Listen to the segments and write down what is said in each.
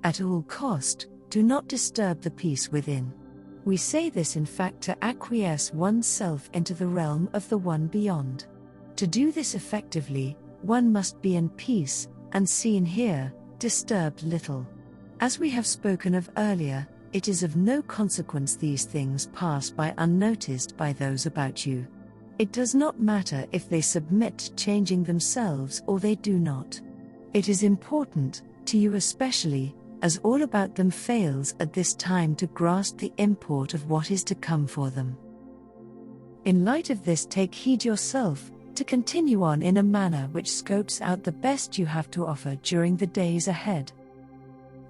At all cost, do not disturb the peace within. We say this in fact to acquiesce oneself into the realm of the one beyond. To do this effectively, one must be in peace, and seen here, disturbed little. As we have spoken of earlier, it is of no consequence these things pass by unnoticed by those about you. It does not matter if they submit to changing themselves or they do not. It is important, to you especially, as all about them fails at this time to grasp the import of what is to come for them. In light of this, take heed yourself, to continue on in a manner which scopes out the best you have to offer during the days ahead.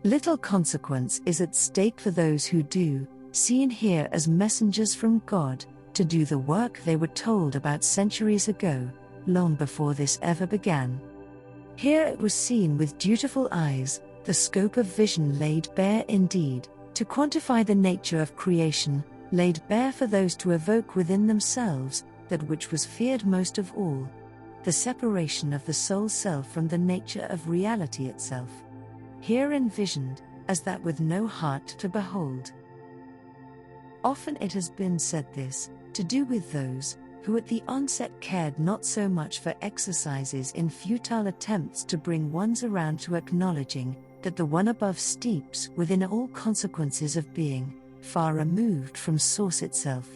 Little consequence is at stake for those who do, seen here as messengers from God, to do the work they were told about centuries ago, long before this ever began. Here it was seen with dutiful eyes, the scope of vision laid bare indeed, to quantify the nature of creation, laid bare for those to evoke within themselves, that which was feared most of all, the separation of the soul self from the nature of reality itself. Here envisioned, as that with no heart to behold. Often it has been said this, to do with those, who at the onset cared not so much for exercises in futile attempts to bring ones around to acknowledging, that the one above steeps within all consequences of being, far removed from source itself.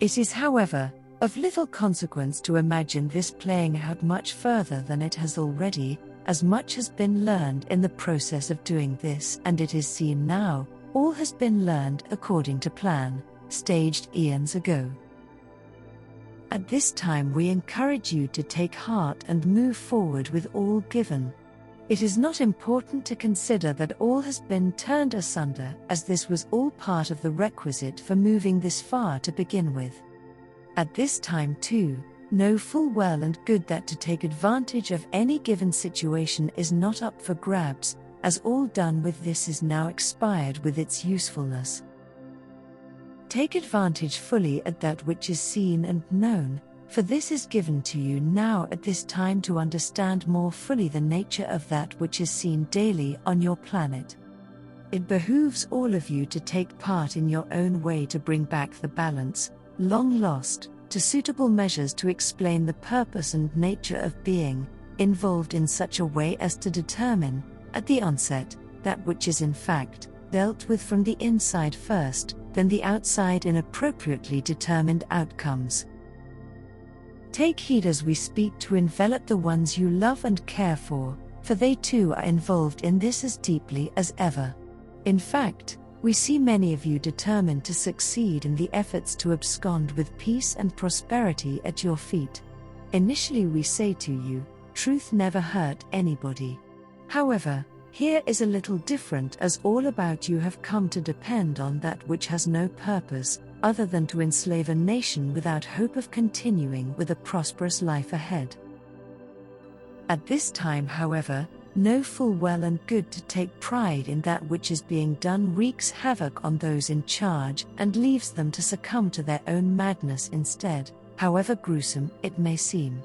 It is, however, of little consequence to imagine this playing out much further than it has already, as much has been learned in the process of doing this, and it is seen now, all has been learned according to plan, staged eons ago. At this time we encourage you to take heart and move forward with all given. It is not important to consider that all has been turned asunder, as this was all part of the requisite for moving this far to begin with. At this time too, know full well and good that to take advantage of any given situation is not up for grabs, as all done with this is now expired with its usefulness. Take advantage fully at that which is seen and known, for this is given to you now at this time to understand more fully the nature of that which is seen daily on your planet. It behooves all of you to take part in your own way to bring back the balance, long lost, to suitable measures to explain the purpose and nature of being, involved in such a way as to determine, at the onset, that which is in fact, dealt with from the inside first, then the outside in appropriately determined outcomes. Take heed as we speak to envelop the ones you love and care for they too are involved in this as deeply as ever. In fact, we see many of you determined to succeed in the efforts to abscond with peace and prosperity at your feet. Initially we say to you, truth never hurt anybody. However, here is a little different, as all about you have come to depend on that which has no purpose, other than to enslave a nation without hope of continuing with a prosperous life ahead. At this time, however, know full well and good to take pride in that which is being done wreaks havoc on those in charge and leaves them to succumb to their own madness instead, however gruesome it may seem.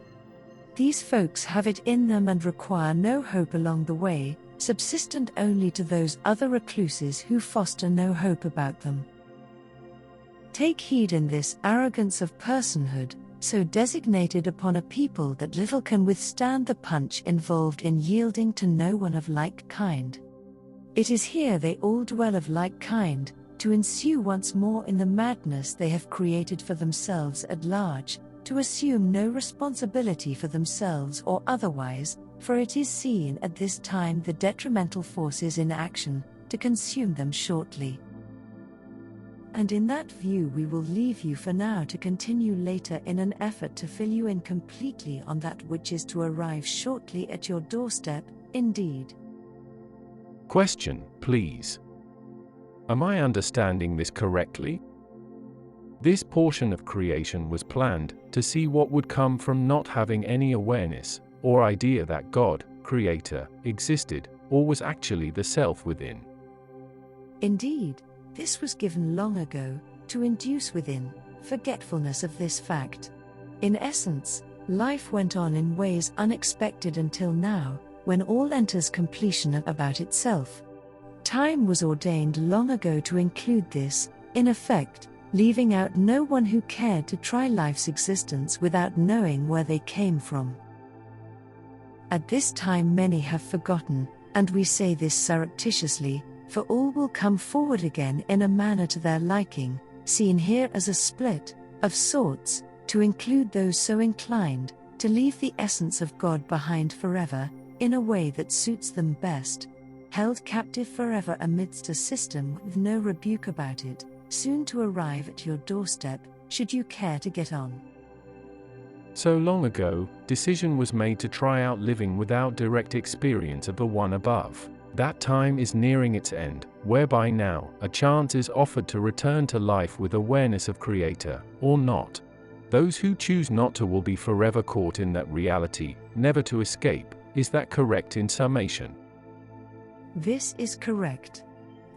These folks have it in them and require no hope along the way, subsistent only to those other recluses who foster no hope about them. Take heed in this arrogance of personhood, so designated upon a people that little can withstand the punch involved in yielding to no one of like kind. It is here they all dwell of like kind, to ensue once more in the madness they have created for themselves at large, to assume no responsibility for themselves or otherwise, for it is seen at this time the detrimental forces in action, to consume them shortly. And in that view we will leave you for now to continue later in an effort to fill you in completely on that which is to arrive shortly at your doorstep, indeed. Question, please. Am I understanding this correctly? This portion of creation was planned to see what would come from not having any awareness or idea that God, Creator, existed or was actually the self within. Indeed, this was given long ago to induce within forgetfulness of this fact. In essence, life went on in ways unexpected until now, when all enters completion about itself. Time was ordained long ago to include this, in effect, leaving out no one who cared to try life's existence without knowing where they came from. At this time many have forgotten, and we say this surreptitiously, for all will come forward again in a manner to their liking, seen here as a split, of sorts, to include those so inclined, to leave the essence of God behind forever, in a way that suits them best, held captive forever amidst a system with no rebuke about it, soon to arrive at your doorstep, should you care to get on. So long ago, decision was made to try out living without direct experience of the one above. That time is nearing its end, whereby now a chance is offered to return to life with awareness of Creator, or not. Those who choose not to will be forever caught in that reality, never to escape. Is that correct in summation? This is correct.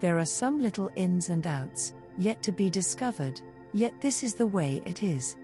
There are some little ins and outs, yet to be discovered, yet this is the way it is.